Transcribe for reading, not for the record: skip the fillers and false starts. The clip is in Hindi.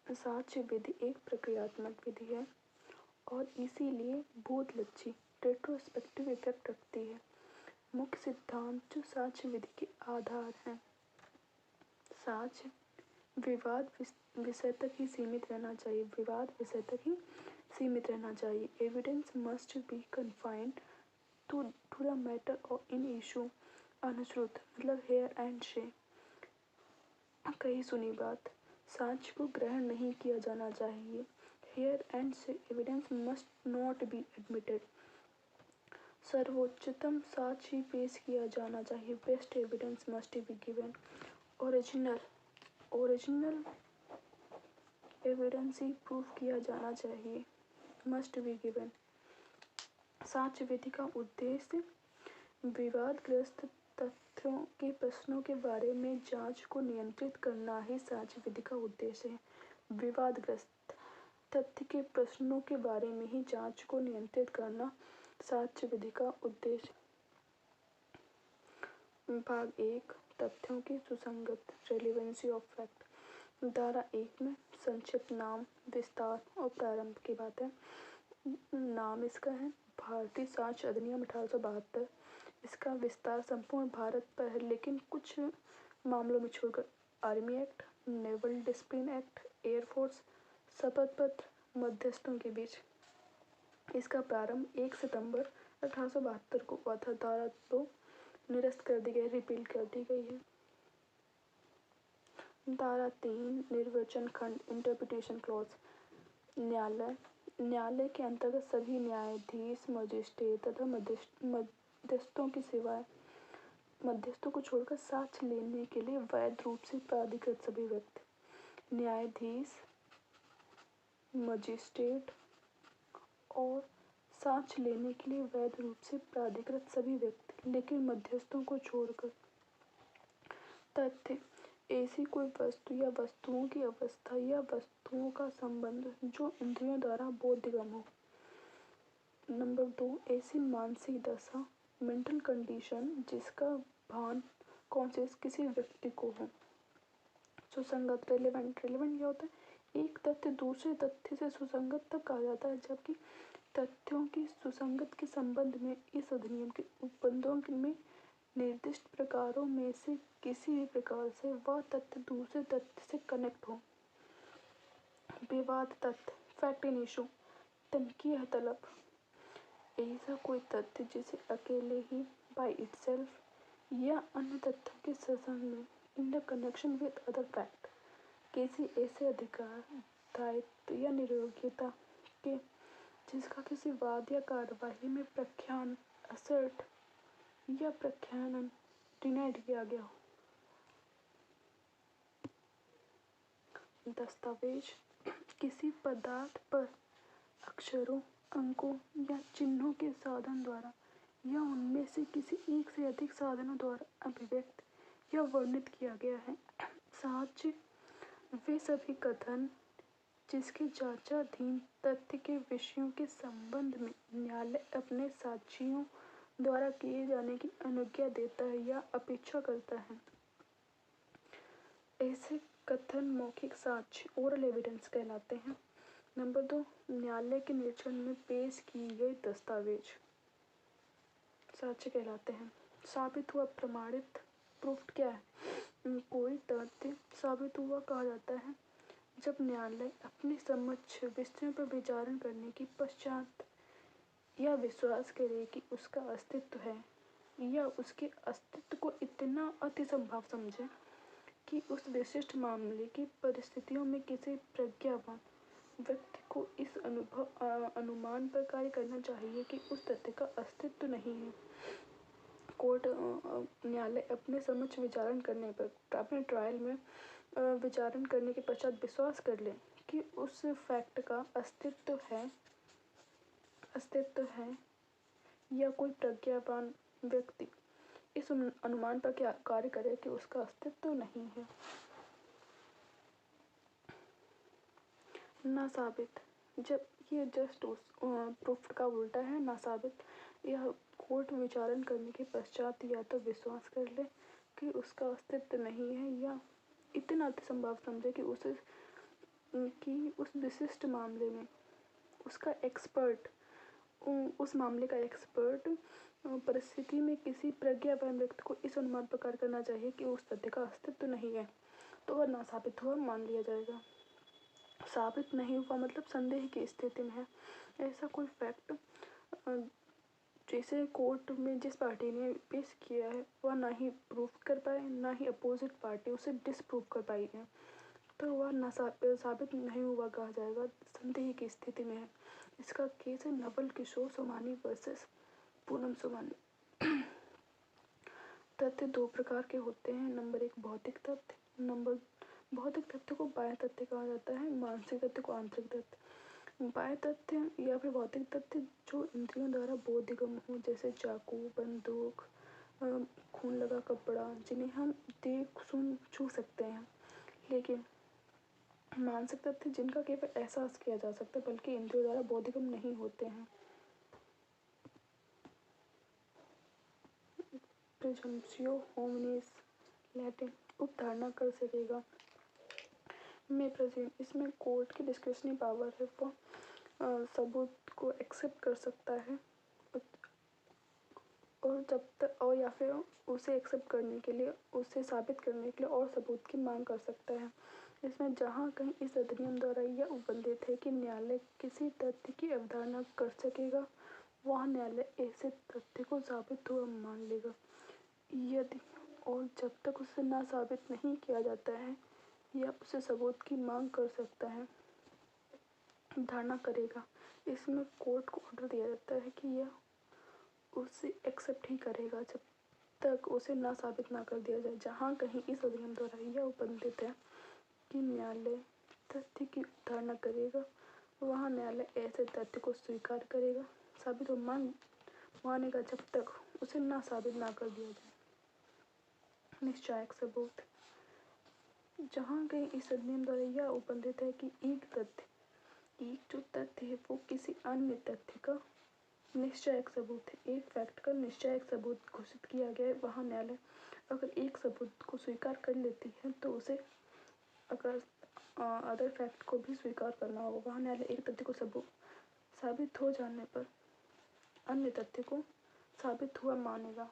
साक्ष्य विधि एक प्रक्रियात्मक विधि है और इसीलिए बोधलक्षी रेट्रोस्पेक्टिव इफेक्ट रखती है। मुख्य सिद्धांत जो साक्ष्य विधि के आधार हैं। साक्ष्य विवाद विषय तक ही सीमित रहना चाहिए। विवाद विषय तक ही सीमित रहना चाहिए। Evidence must be confined to the matter और इन इशू। अनुश्रुत मतलब हेयर एंड शे, कही सुनी बात। साक्ष्य को ग्रहण नहीं किया जाना चाहिए। Hear and say evidence must not be admitted. सर्वोच्चतम साक्ष्य पेश किया जाना चाहिए। Best evidence must be given. Original evidence ही प्रूफ किया जाना चाहिए। Must be given. साक्ष्य विधि का उद्देश्य विवादग्रस्त तथ्यों के प्रश्नों के बारे में जांच को नियंत्रित करना ही साक्ष्य विधि का उद्देश्य है। विवादग्रस्त तथ्य के प्रश्नों के बारे में ही जांच को नियंत्रित करना साक्ष्य विधि का उद्देश्य। भाग 1 तथ्यों की सुसंगत रेलेवेंसी ऑफ फैक्ट। धारा 1 में संक्षिप्त नाम, विस्तार और प्रारंभ की बात है। नाम इसका है भारतीय साक्ष्य अधिनियम 1872। इसका विस्तार संपूर्ण भारत पर है, लेकिन कुछ मामलों में छोड़कर army act, naval discipline act, air force, शपथ पत्र, मध्यस्थों के बीच। इसका प्रारंभ 1 सितंबर 1872 को हुआ था। धारा 2 निरस्त कर दी गई, रिपील कर दी गई है। धारा 3 निर्वचन खंड इंटरप्रिटेशन क्लॉज। न्यायालय के अंतर्गत सभी न्यायाधीश, मजिस्ट्रेट तथा मध्यस्थों की सेवाएं। मध्यस्थों को छोड़कर साक्ष्य लेने के लिए वैध रूप से प्राधिकृत सभी व्यक्ति। न्यायाधीश, मजिस्ट्रेट और साक्ष्य लेने के लिए वैध रूप से प्राधिकृत सभी व्यक्ति, लेकिन मध्यस्थों को छोड़कर। तथ्य ऐसी कोई वस्तु या वस्तुओं की अवस्था या वस्तुओं का संबंध जो इंद्रियों द्वारा बोधगम्य हो। नंबर 2 ऐसी मानसिक दशा, मेंटल कंडीशन जिसका भान कॉन्शियस किसी व्यक्ति को हो। सुसंगत रेलेवेंट क्या होता है? एक तथ्य दूसरे तथ्य से सुसंगत तब कहा जाता है जबकि तथ्यों की सुसंगत के संबंध में इस अधिनियम के उपबंधों में निर्दिष्ट प्रकारों में से किसी भी प्रकार से वह तथ्य दूसरे तथ्य से कनेक्ट हो। विवाद तथ्य, फैक्ट इन इशू, तनकीह तलब, ऐसा कोई तथ्य जिसे अकेले ही बाय इटसेल्फ या अन्य तथ्यों के संबंध में in the connection with other fact किसी ऐसे अधिकार, दायित्व या निर्योग्यता के जिसका किसी वाद या कार्यवाही में प्रख्यान, असर्ट या प्रख्यानन डिनाइड किया गया हो। दस्तावेज किसी पदार्थ पर अक्षरों, अंकों या चिन्हों के साधन द्वारा या उनमें से किसी एक से अधिक साधनों द्वारा अभिव्यक्त या वर्णित किया गया है। साक्ष्य वे सभी कथन जिसके जांचाधीन तथ्य के विषयों के संबंध में न्यायालय अपने साक्षियों द्वारा किए जाने की अनुज्ञा देता है या अपेक्षा करता है। ऐसे कथन मौखिक साक्ष्य ओरल एविडेंस कहलाते हैं। नंबर 2 न्यायालय के निरीक्षण में पेश किए गए दस्तावेज साक्ष्य कहलाते हैं। साबित हुआ, प्रमाणित, प्रूफ्ड क्या है? कोई तथ्य साबित हुआ कहा जाता है जब न्यायालय अपने समक्ष विषयों पर विचारण करने के पश्चात यह विश्वास करे कि उसका अस्तित्व है या उसके अस्तित्व को इतना अतिसंभव समझे कि उस विशिष्ट मामले की परिस्थितियों में किसी प्रज्ञावान व्यक्ति को इस अनुमान पर कार्य करना चाहिए कि उस तथ्य का अस्तित्व नहीं है। कोर्ट न्यायालय अपने समक्ष विचारण करने पर, अपने ट्रायल में विचारण करने के पश्चात विश्वास कर ले कि उस फैक्ट का अस्तित्व है या कोई प्रज्ञावान व्यक्ति इस अनुमान पर क्या कार्य करे कि उसका अस्तित्व नहीं है। ना साबित, जब ये जस्ट उस प्रूफ का उल्टा है। ना साबित, यह कोर्ट विचारण करने के पश्चात या तो विश्वास कर ले कि उसका अस्तित्व नहीं है या इतना अतिसंभव समझे कि उसे कि उस विशिष्ट मामले में उसका एक्सपर्ट, उस मामले का एक्सपर्ट परिस्थिति में किसी प्रज्ञावान व्यक्ति को इस अनुमान प्रकार करना चाहिए कि उस तथ्य का अस्तित्व नहीं है, तो वह ना साबित हुआ मान लिया जाएगा। साबित नहीं हुआ मतलब संदेह की स्थिति में है। ऐसा कोई फैक्ट जैसे कोर्ट में जिस पार्टी ने पेश किया है वह ना ही प्रूफ कर पाए, ना ही अपोजिट पार्टी उसे डिसप्रूव कर पाई है, तो वह ना साबित नहीं हुआ कहा जाएगा, संदेह की स्थिति में है। इसका केस है नवल किशोर सोमानी वर्सेस पूनम सोमानी। तथ्य दो प्रकार के होते हैं। नंबर एक भौतिक तथ्य। भौतिक तथ्य को बाह्य तथ्य कहा जाता है, मानसिक तथ्य को आंतरिक तथ्य। बाह्य तथ्य या फिर भौतिक तथ्य जो इंद्रियों द्वारा बोधगम्य हो, जैसे चाकू, बंदूक, खून लगा कपड़ा, जिन्हें हम देख सुन छू सकते हैं। लेकिन मानसिक तथ्य जिनका केवल एहसास किया जा सकता है बल्कि इंद्रियों द्वारा बोधगम्य नहीं होते हैं। प्रिजम्प्शियो होमिनिस लैटिन उपधारणा कर सकेगा में प्रेजेंट, इसमें कोर्ट की डिस्क्रिशनरी पावर है, वो सबूत को एक्सेप्ट कर सकता है और जब तक और या फिर उसे एक्सेप्ट करने के लिए, उसे साबित करने के लिए और सबूत की मांग कर सकता है। इसमें जहाँ कहीं इस अधिनियम द्वारा यह उपबंधित है कि न्यायालय किसी तथ्य की अवधारणा कर सकेगा, वह न्यायालय ऐसे तथ्य को साबित हुआ मान लेगा। यदि और जब तक उसे ना साबित नहीं किया जाता है या उसे सबूत की मांग कर सकता है, धारणा करेगा। इसमें कोर्ट को ऑर्डर दिया जाता है कि यह उसे एक्सेप्ट ही करेगा जब तक उसे ना साबित ना कर दिया जाए। जहाँ कहीं इस अधिनियम द्वारा यह उपबंधित है कि न्यायालय तथ्य की धारणा करेगा, वहाँ न्यायालय ऐसे तथ्य को स्वीकार करेगा, साबित हो मानेगा जब तक उसे ना साबित ना कर दिया जाए। निश्चायक सबूत। जहाँ कहीं इस अधिनियम द्वारा यह उपबंधित है कि एक जो तथ्य है वो किसी अन्य तथ्य का निश्चायक सबूत है, एक फैक्ट का निश्चायक सबूत घोषित किया गया है, वहाँ न्यायालय अगर एक सबूत को स्वीकार कर लेती है तो उसे अगर अदर फैक्ट को भी स्वीकार करना होगा। वहाँ न्यायालय एक तथ्य को साबित हो जाने पर अन्य तथ्य को साबित हुआ मानेगा।